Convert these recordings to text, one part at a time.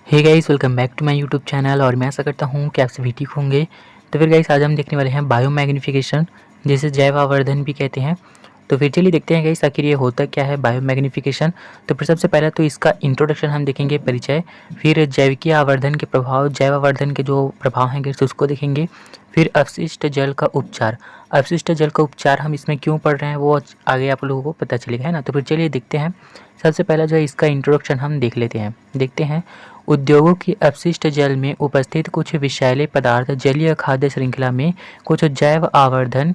Hey guys, welcome back to my YouTube channel. और मैं आशा करता हूँ कि आप सभी ठीक होंगे। तो फिर गाइस, आज हम देखने वाले हैं बायो मैग्नीफिकेशन, जिसे जैव आवर्धन भी कहते हैं। तो फिर चलिए देखते हैं गाइस, आखिर ये होता क्या है बायो मैग्नीफिकेशन। तो फिर सबसे पहले तो इसका इंट्रोडक्शन हम देखेंगे, परिचय। फिर जैविकीय आवर्धन के प्रभाव, जैव आवर्धन के जो प्रभाव हैं गाइस उसको देखेंगे। फिर अपशिष्ट जल का उपचार, अपशिष्ट जल का उपचार हम इसमें क्यों पढ़ रहे हैं वो आगे आप लोगों को पता चलेगा, है ना। तो फिर चलिए देखते हैं। सबसे पहला जो है इसका इंट्रोडक्शन हम देख लेते हैं। देखते हैं, उद्योगों की अपशिष्ट जल में उपस्थित कुछ विषैले पदार्थ जलीय खाद्य श्रृंखला में कुछ जैव आवर्धन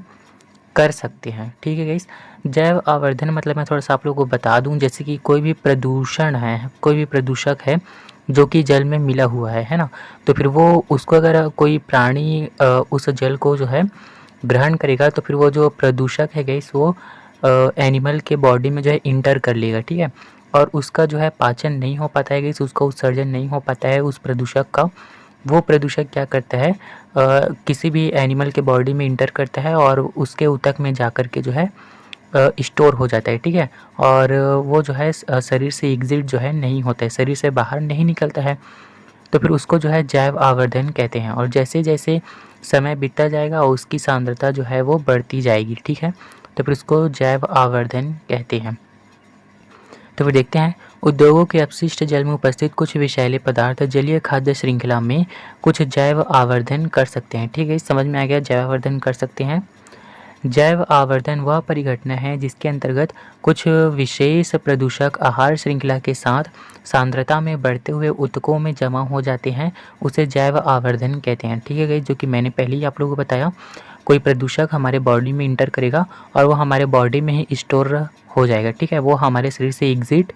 कर सकते हैं। ठीक है गाइस, जैव आवर्धन मतलब मैं थोड़ा सा आप लोगों को बता दूं, जैसे कि कोई भी प्रदूषण है, कोई भी प्रदूषक है जो कि जल में मिला हुआ है ना। तो फिर वो उसको अगर कोई प्राणी उस जल को जो है ग्रहण करेगा, तो फिर वो जो प्रदूषक है गाइस वो एनिमल के बॉडी में जो है इंटर कर लेगा। ठीक है, और उसका जो है पाचन नहीं हो पाता है गाइस, उसका उत्सर्जन नहीं हो पाता है उस प्रदूषक का। वो प्रदूषक क्या करता है, किसी भी एनिमल के बॉडी में इंटर करता है और उसके ऊतक में जा कर के जो है स्टोर हो जाता है। ठीक है, और वो जो है शरीर से एग्जिट जो है नहीं होता है, शरीर से बाहर नहीं निकलता है। तो फिर उसको जो है जैव आवर्धन कहते हैं। और जैसे जैसे समय बीतता जाएगा उसकी सांद्रता जो है वो बढ़ती जाएगी। ठीक है, तो फिर उसको जैव आवर्धन कहते हैं। तो फिर देखते हैं, उद्योगों के अपशिष्ट जल में उपस्थित कुछ विषैले पदार्थ जलीय खाद्य श्रृंखला में कुछ जैव आवर्धन कर सकते हैं। ठीक है, समझ में आ गया, जैव आवर्धन कर सकते हैं। जैव आवर्धन वह परिघटना है जिसके अंतर्गत कुछ विशेष प्रदूषक आहार श्रृंखला के साथ सांद्रता में बढ़ते हुए ऊतकों में जमा हो जाते हैं, उसे जैव आवर्धन कहते हैं। ठीक है गाइस, जो कि मैंने पहले ही आप लोगों को बताया, कोई प्रदूषक हमारे बॉडी में इंटर करेगा और वो हमारे बॉडी में ही स्टोर हो जाएगा। ठीक है, वो हमारे शरीर से एग्जिट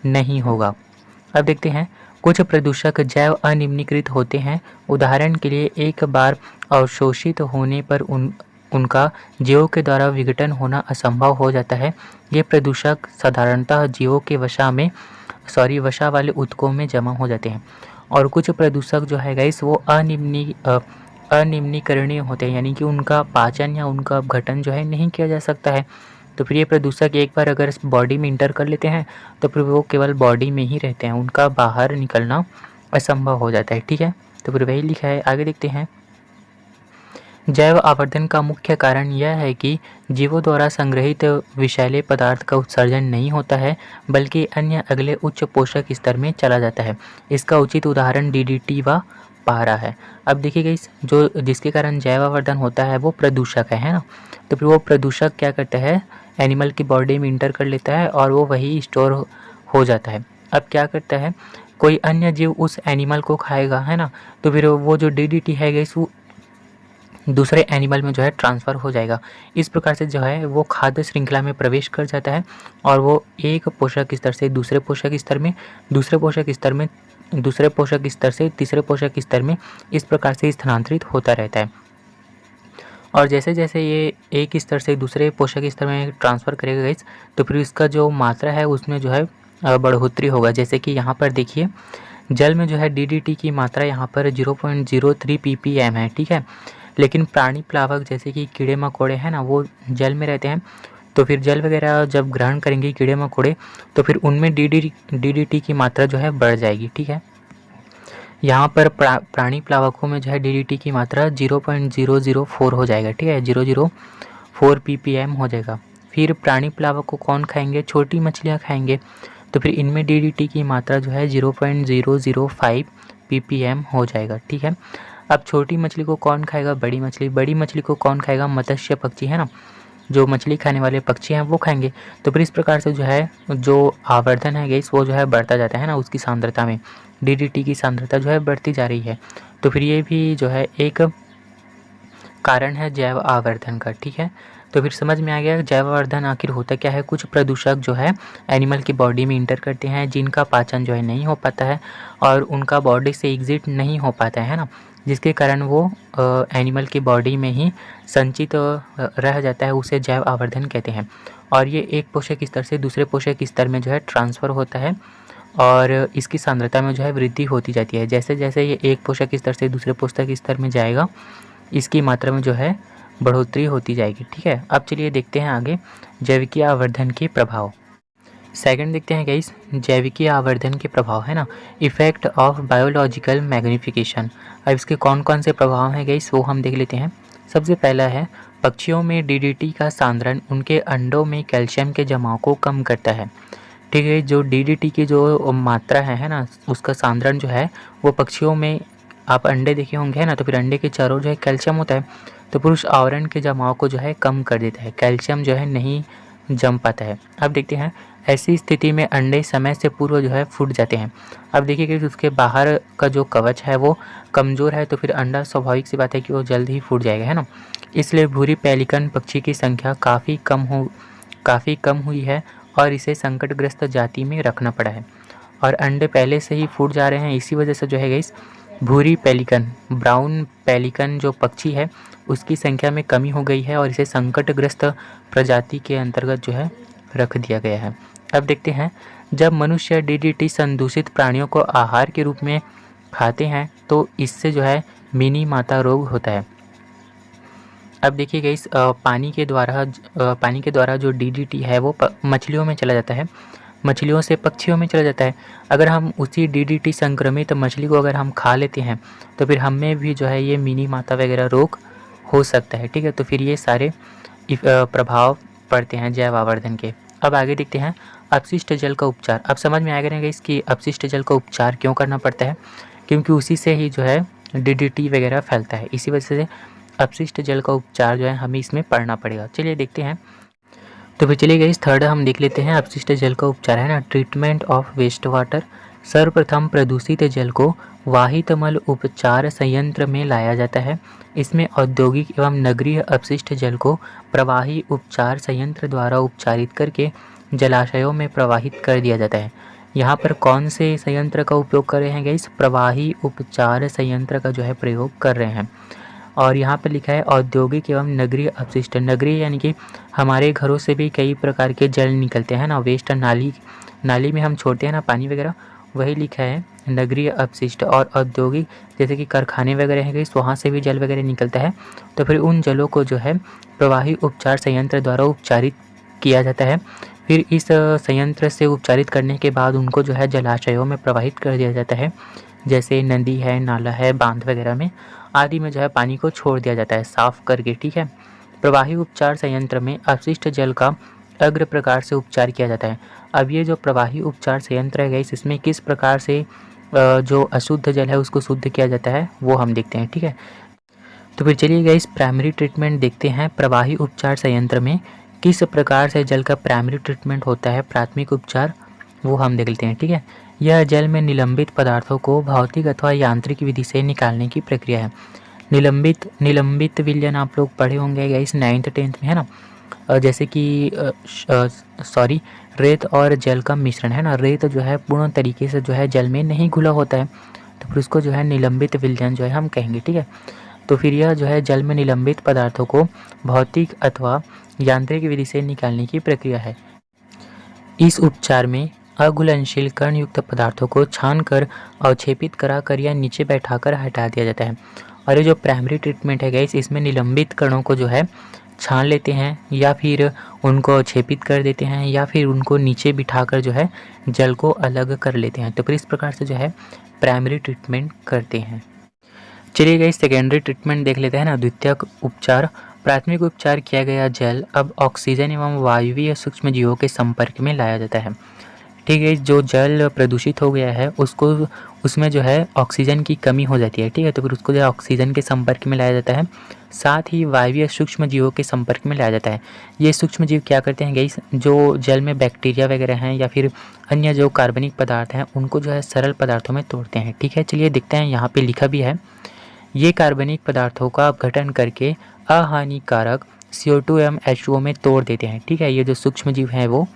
नहीं होगा। अब देखते हैं, कुछ प्रदूषक जैव अनिम्नीकृत होते हैं। उदाहरण के लिए, एक बार अवशोषित होने पर उनका जीवों के द्वारा विघटन होना असंभव हो जाता है। ये प्रदूषक साधारणतः जीवों के वसा वाले ऊतकों में जमा हो जाते हैं। और कुछ प्रदूषक जो है गाइस वो अनिम्नीकरणीय होते हैं, यानी कि उनका पाचन या उनका अपघटन जो है नहीं किया जा सकता है। तो फिर ये प्रदूषक एक बार अगर बॉडी में इंटर कर लेते हैं तो फिर वो केवल बॉडी में ही रहते हैं, उनका बाहर निकलना असंभव हो जाता है। ठीक है, तो फिर वही लिखा है, आगे देखते हैं। जैव आवर्धन का मुख्य कारण यह है कि जीवों द्वारा संग्रहित विषैले पदार्थ का उत्सर्जन नहीं होता है, बल्कि अन्य अगले उच्च पोषक स्तर में चला जाता है। इसका उचित उदाहरण डीडीटी व पारा है। अब देखिए गाइस, जो जिसके कारण जैव आवर्धन होता है वो प्रदूषक है ना। तो फिर वो प्रदूषक क्या करता है, एनिमल की बॉडी में इंटर कर लेता है और वो वही स्टोर हो जाता है। अब क्या करता है, कोई अन्य जीव उस एनिमल को खाएगा, है ना। तो फिर वो जो डीडीटी है गाइस वो दूसरे एनिमल में जो है ट्रांसफ़र हो जाएगा। इस प्रकार से जो है वो खाद्य श्रृंखला में प्रवेश कर जाता है और वो एक पोषक स्तर से दूसरे पोषक स्तर में, दूसरे पोषक स्तर में, दूसरे पोषक स्तर से तीसरे पोषक स्तर में, इस प्रकार से स्थानांतरित होता रहता है। और जैसे जैसे ये एक स्तर से दूसरे पोषक स्तर में ट्रांसफ़र करेगा गाइस, तो फिर इसका जो मात्रा है उसमें जो है बढ़ोतरी होगा। जैसे कि यहाँ पर देखिए, जल में जो है डीडीटी की मात्रा यहाँ पर 0.03 ppm है। ठीक है, लेकिन प्राणी प्लावक जैसे कि कीड़े मकोड़े हैं ना, वो जल में रहते हैं। तो फिर जल वगैरह जब ग्रहण करेंगे कीड़े मकोड़े, तो फिर उनमें डीडीटी की मात्रा जो है बढ़ जाएगी। ठीक है, यहाँ पर प्राणी प्लावकों में जो है डीडीटी की मात्रा 0.004 हो जाएगा। ठीक है, 004 ppm हो जाएगा। फिर प्राणी प्लावक को कौन खाएंगे, छोटी मछलियाँ खाएंगे। तो फिर इनमें डीडीटी की मात्रा जो है 0.005 ppm हो जाएगा। ठीक है, अब छोटी मछली को कौन खाएगा, बड़ी मछली। बड़ी मछली को कौन खाएगा, मत्स्य पक्षी, है ना, जो मछली खाने वाले पक्षी हैं वो खाएंगे। तो फिर इस प्रकार से जो है जो आवर्धन है गैस वो जो है बढ़ता जाता है ना, उसकी सांद्रता में डीडीटी की सांद्रता जो है बढ़ती जा रही है। तो फिर ये भी जो है एक कारण है जैव आवर्धन का। ठीक है, तो फिर समझ में आ गया जैव आवर्धन आखिर होता क्या है। कुछ प्रदूषक जो है एनिमल की बॉडी में इंटर करते हैं, जिनका पाचन जो है नहीं हो पाता है और उनका बॉडी से एग्जिट नहीं हो पाता है ना, जिसके कारण वो एनिमल की बॉडी में ही संचित रह जाता है, उसे जैव आवर्धन कहते हैं। और ये एक पोषक स्तर से दूसरे पोषक स्तर में जो है ट्रांसफ़र होता है और इसकी सांद्रता में जो है वृद्धि होती जाती है। जैसे जैसे ये एक पोषक स्तर से दूसरे पोषक स्तर में जाएगा, इसकी मात्रा में जो है बढ़ोतरी होती जाएगी। ठीक है, अब चलिए देखते हैं आगे जैविकीय आवर्धन के प्रभाव। सेकंड देखते हैं गाइस, जैविकीय आवर्धन के प्रभाव है ना, इफेक्ट ऑफ बायोलॉजिकल मैग्निफिकेशन। अब इसके कौन कौन से प्रभाव हैं गाइस वो हम देख लेते हैं। सबसे पहला है, पक्षियों में डीडीटी का सांद्रण उनके अंडों में कैल्शियम के जमाव को कम करता है। ठीक है, जो डीडीटी की जो मात्रा है ना, उसका सांद्रण जो है वो पक्षियों में, आप अंडे देखे होंगे है ना, तो फिर अंडे के चारों जो है कैल्शियम होता है, तो पुरुष आवरण के जमाव को जो है कम कर देता है, कैल्शियम जो है नहीं जम पाता है। अब देखते हैं, ऐसी स्थिति में अंडे समय से पूर्व जो है फूट जाते हैं। अब देखिए कि उसके बाहर का जो कवच है वो कमज़ोर है, तो फिर अंडा स्वाभाविक सी बात है कि वो जल्द ही फूट जाएगा, है ना। इसलिए भूरी पेलिकन पक्षी की संख्या काफ़ी कम हुई है और इसे संकटग्रस्त जाति में रखना पड़ा है। और अंडे पहले से ही फूट जा रहे हैं, इसी वजह से जो है गाइस भूरी पेलिकन, ब्राउन पेलिकन जो पक्षी है उसकी संख्या में कमी हो गई है और इसे संकटग्रस्त प्रजाति के अंतर्गत जो है रख दिया गया है। अब देखते हैं, जब मनुष्य डीडीटी संदूषित प्राणियों को आहार के रूप में खाते हैं तो इससे जो है मिनी माता रोग होता है। अब देखिए गाइस, पानी के द्वारा जो डीडीटी है वो मछलियों में चला जाता है, मछलियों से पक्षियों में चला जाता है। अगर हम उसी डीडीटी संक्रमित मछली को अगर हम खा लेते हैं तो फिर हमें भी जो है ये मिनी माता वगैरह रोग हो सकता है। ठीक है, तो फिर ये सारे प्रभाव पड़ते हैं जैव आवर्धन के। अब आगे देखते हैं, अपशिष्ट जल का उपचार। अब समझ में आएगा ना इसकी अपशिष्ट जल का उपचार क्यों करना पड़ता है, क्योंकि उसी से ही जो है डीडीटी वगैरह फैलता है, इसी वजह से अपशिष्ट जल का उपचार जो है हमें इसमें पढ़ना पड़ेगा। चलिए देखते हैं, तो फिर चलिए गाइस थर्ड हम देख लेते हैं, अपशिष्ट जल का उपचार है ना, ट्रीटमेंट ऑफ वेस्ट वाटर। सर्वप्रथम प्रदूषित जल को वाहित मल उपचार संयंत्र में लाया जाता है। इसमें औद्योगिक एवं नगरीय अपशिष्ट जल को प्रवाही उपचार संयंत्र द्वारा उपचारित करके जलाशयों में प्रवाहित कर दिया जाता है। यहाँ पर कौन से संयंत्र का उपयोग कर रहे हैं गाइस, प्रवाही उपचार संयंत्र का जो है प्रयोग कर रहे हैं। और यहाँ पर लिखा है औद्योगिक एवं नगरीय अपशिष्ट। नगरीय यानी कि हमारे घरों से भी कई प्रकार के जल निकलते हैं ना, वेस्ट नाली में हम छोड़ते हैं ना पानी वगैरह, वही लिखा है नगरीय अपशिष्ट। और औद्योगिक जैसे कि कारखाने वगैरह हैं गए, वहाँ से भी जल वगैरह निकलता है, तो फिर उन जलों को जो है प्रवाही उपचार संयंत्र द्वारा उपचारित किया जाता है। फिर इस संयंत्र से उपचारित करने के बाद उनको जो है जलाशयों में प्रवाहित कर दिया जाता है, जैसे नदी है, नाला है, बांध वगैरह में आदि में जो है पानी को छोड़ दिया जाता है साफ करके। ठीक है, प्रवाही उपचार संयंत्र में अपशिष्ट जल का अग्र प्रकार से उपचार किया जाता है। अब ये जो प्रवाही उपचार संयंत्र है गाइस, इसमें किस प्रकार से जो अशुद्ध जल है उसको शुद्ध किया जाता है वो हम देखते हैं। ठीक है, तो फिर चलिए गाइस प्राइमरी ट्रीटमेंट देखते हैं। प्रवाही उपचार संयंत्र में किस प्रकार से जल का प्राइमरी ट्रीटमेंट होता है, प्राथमिक उपचार, वो हम देख लेते हैं। ठीक है, यह जल में निलंबित पदार्थों को भौतिक अथवा यांत्रिक विधि से निकालने की प्रक्रिया है। निलंबित विलयन आप लोग पढ़े होंगे गाइस 9th 10th में, है ना। जैसे कि रेत और जल का मिश्रण है ना, रेत जो है पूर्ण तरीके से जो है जल में नहीं घुला होता है, तो फिर उसको जो है निलंबित विलयन जो है हम कहेंगे। ठीक है, तो फिर यह जो है जल में निलंबित पदार्थों को भौतिक अथवा यांत्रिक विधि से निकालने की प्रक्रिया है। इस उपचार में अघुलनशील कणयुक्त पदार्थों को छानकर अवक्षेपित कराकर या नीचे बैठाकर हटा दिया जाता है। और ये जो प्राइमरी ट्रीटमेंट है गाइस, इसमें निलंबित कणों को जो है छान लेते हैं या फिर उनको अवक्षेपित कर देते हैं या फिर उनको नीचे बिठाकर जो है जल को अलग कर लेते हैं। तो फिर इस प्रकार से जो है प्राइमरी ट्रीटमेंट करते हैं। चलिए गाइस सेकेंडरी ट्रीटमेंट देख लेते हैं ना, द्वितीयक उपचार। प्राथमिक उपचार किया गया जल अब ऑक्सीजन एवं वायवीय सूक्ष्म जीवों के संपर्क में लाया जाता है। ठीक है, जो जल प्रदूषित हो गया है उसको उसमें जो है ऑक्सीजन की कमी हो जाती है। ठीक है, तो फिर उसको जो है ऑक्सीजन के संपर्क में लाया जाता है, साथ ही वायवीय सूक्ष्म जीवों के संपर्क में लाया जाता है। ये सूक्ष्म जीव क्या करते हैं गाइस, जो जल में बैक्टीरिया वगैरह हैं या फिर अन्य जो कार्बनिक पदार्थ हैं उनको जो है सरल पदार्थों में तोड़ते हैं। ठीक है, चलिए देखते हैं, यहाँ पे लिखा भी है, ये कार्बनिक पदार्थों का अपघटन करके अहानिकारक CO2 एवं H2O में तोड़ देते हैं। ठीक है, ये जो सूक्ष्म जीव हैं वो,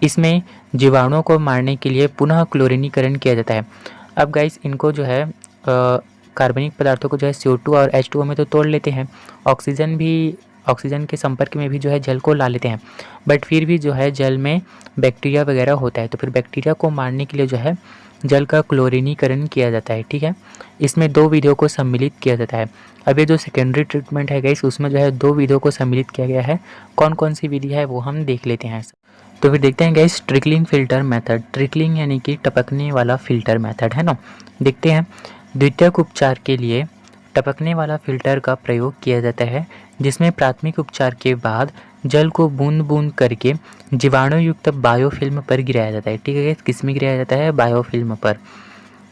इसमें जीवाणुओं को मारने के लिए पुनः क्लोरीनीकरण किया जाता है। अब गाइस इनको जो है कार्बनिक पदार्थों को जो है CO2 और H2O में तो तोड़ लेते हैं, ऑक्सीजन के संपर्क में भी जो है जल को ला लेते हैं, बट फिर भी जो है जल में बैक्टीरिया वगैरह होता है, तो फिर बैक्टीरिया को मारने के लिए जो है जल का क्लोरीनीकरण किया जाता है। ठीक है, इसमें 2 विधियों को सम्मिलित किया जाता है। अब ये जो सेकेंडरी ट्रीटमेंट है गाइस, उसमें जो है 2 विधियों को सम्मिलित किया गया है। कौन कौन सी विधि है वो हम देख लेते हैं। तो फिर देखते हैं guys trickling filter method. Trickling यानी कि टपकने वाला फिल्टर मेथड है ना। देखते हैं द्वितीयक उपचार के लिए टपकने वाला फिल्टर का प्रयोग किया जाता है, जिसमें प्राथमिक उपचार के बाद जल को बूंद बूंद करके जीवाणु युक्त बायोफिल्म पर गिराया जाता है। ठीक है गाइस, किस में गिराया जाता है? बायोफिल्म पर।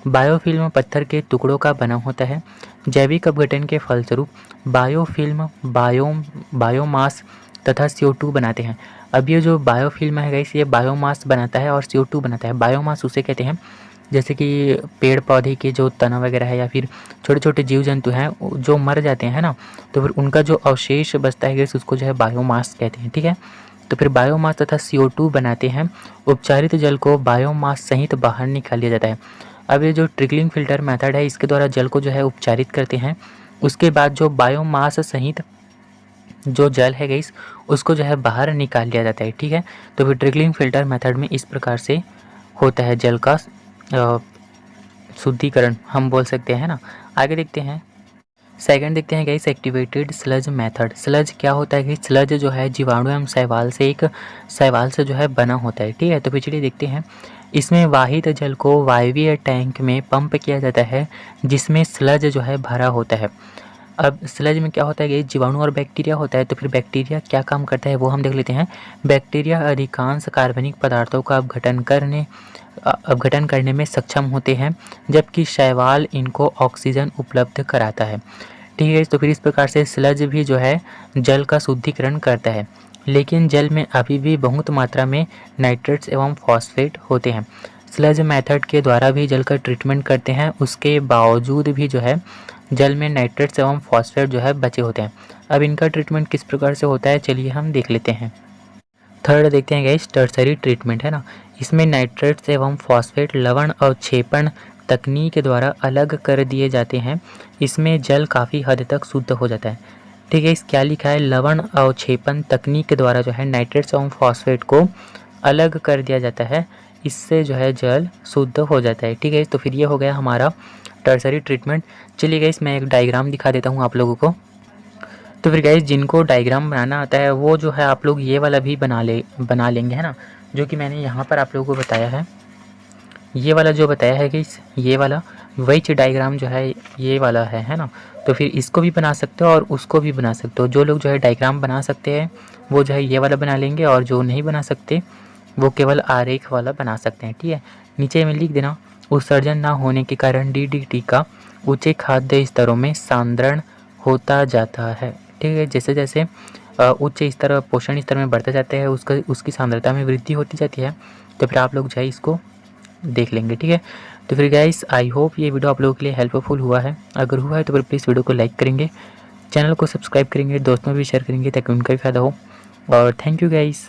बायोफिल्म पत्थर के टुकड़ों का बना होता है। जैविक अपघटन के फलस्वरूप बायोफिल्म बायोमास तथा CO2 बनाते हैं। अब ये जो बायोफिल्म है गाइस, ये बायोमास बनाता है और CO2 बनाता है। बायोमास उसे कहते हैं जैसे कि पेड़ पौधे के जो तना वगैरह है या फिर छोटे छोटे जीव जंतु हैं जो मर जाते हैं ना, तो फिर उनका जो अवशेष बचता है गाइस, उसको जो है बायोमास कहते हैं। ठीक है, तो फिर बायोमास तथा CO2 बनाते हैं। उपचारित जल को बायोमास सहित बाहर निकाल लिया जाता है। अब ये जो ट्रिकलिंग फिल्टर मेथड है, इसके द्वारा जल को जो है उपचारित करते हैं। उसके बाद जो बायोमास सहित जो जल है गाइस, उसको जो है बाहर निकाल लिया जाता है। ठीक है, तो फिर ट्रिकलिंग फिल्टर मेथड में इस प्रकार से होता है जल का शुद्धिकरण, हम बोल सकते हैं ना। आगे देखते हैं सेकंड, देखते हैं guys activated sludge method. Sludge क्या होता है कि स्लज जो है जीवाणु एवं शैवाल से जो है बना होता है। ठीक है, तो फिर चलिए देखते हैं। इसमें वाहित जल को वायवीय टैंक में पंप किया जाता है, जिसमें स्लज जो है भरा होता है। अब स्लज में क्या होता है कि जीवाणु और बैक्टीरिया होता है, तो फिर बैक्टीरिया क्या काम करता है वो हम देख लेते हैं। बैक्टीरिया अधिकांश कार्बनिक पदार्थों का अपघटन करने में सक्षम होते हैं, जबकि शैवाल इनको ऑक्सीजन उपलब्ध कराता है। ठीक है, तो फिर इस प्रकार से स्लज भी जो है जल का शुद्धिकरण करता है, लेकिन जल में अभी भी बहुत मात्रा में नाइट्रेट्स एवं फॉस्फेट होते हैं। स्लज मेथड के द्वारा भी जल का ट्रीटमेंट करते हैं, उसके बावजूद भी जो है जल में नाइट्रेट्स एवं फॉस्फेट जो है बचे होते हैं। अब इनका ट्रीटमेंट किस प्रकार से होता है चलिए हम देख लेते हैं। थर्ड देखते हैं गाइस टर्सरी ट्रीटमेंट है ना। इसमें नाइट्रेट्स एवं फॉस्फेट लवण अवक्षेपण तकनीक के द्वारा अलग कर दिए जाते हैं। इसमें जल काफ़ी हद तक शुद्ध हो जाता है। ठीक है, इस क्या लिखा है? लवण अवक्षेपण तकनीक के द्वारा जो है नाइट्रेट्स एवं फॉस्फेट को अलग कर दिया जाता है, इससे जो है जल शुद्ध हो जाता है। ठीक है, तो फिर ये हो गया हमारा टर्सरी ट्रीटमेंट। चलिए गाइस मैं एक डायग्राम दिखा देता हूँ आप लोगों को। तो फिर गाइस जिनको डायग्राम बनाना आता है वो जो है आप लोग ये वाला भी बना लेंगे है ना, जो कि मैंने यहाँ पर आप लोगों को बताया है। ये वाला जो बताया है गाइस, ये वाला वही डायग्राम जो है ये वाला है ना। तो फिर इसको भी बना सकते हो और उसको भी बना सकते हो। जो लोग जो है डायग्राम बना सकते हैं वो जो है ये वाला बना लेंगे, और जो नहीं बना सकते वो केवल आरेख वाला बना सकते हैं। ठीक है, नीचे में लिख देना उत्सर्जन ना होने के कारण DDT का ऊंचे खाद्य स्तरों में सांद्रण होता जाता है। ठीक है, जैसे जैसे उच्च स्तर पोषण स्तर में बढ़ता जाता है उसकी सांद्रता में वृद्धि होती जाती है। तो फिर आप लोग जो है इसको देख लेंगे। ठीक है, तो फिर गाइस आई होप ये वीडियो आप लोगों के लिए हेल्पफुल हुआ है। अगर हुआ है तो फिर प्लीज़ वीडियो को लाइक करेंगे, चैनल को सब्सक्राइब करेंगे, दोस्तों में भी शेयर करेंगे ताकि उनका भी फ़ायदा हो। और थैंक यू गाइस।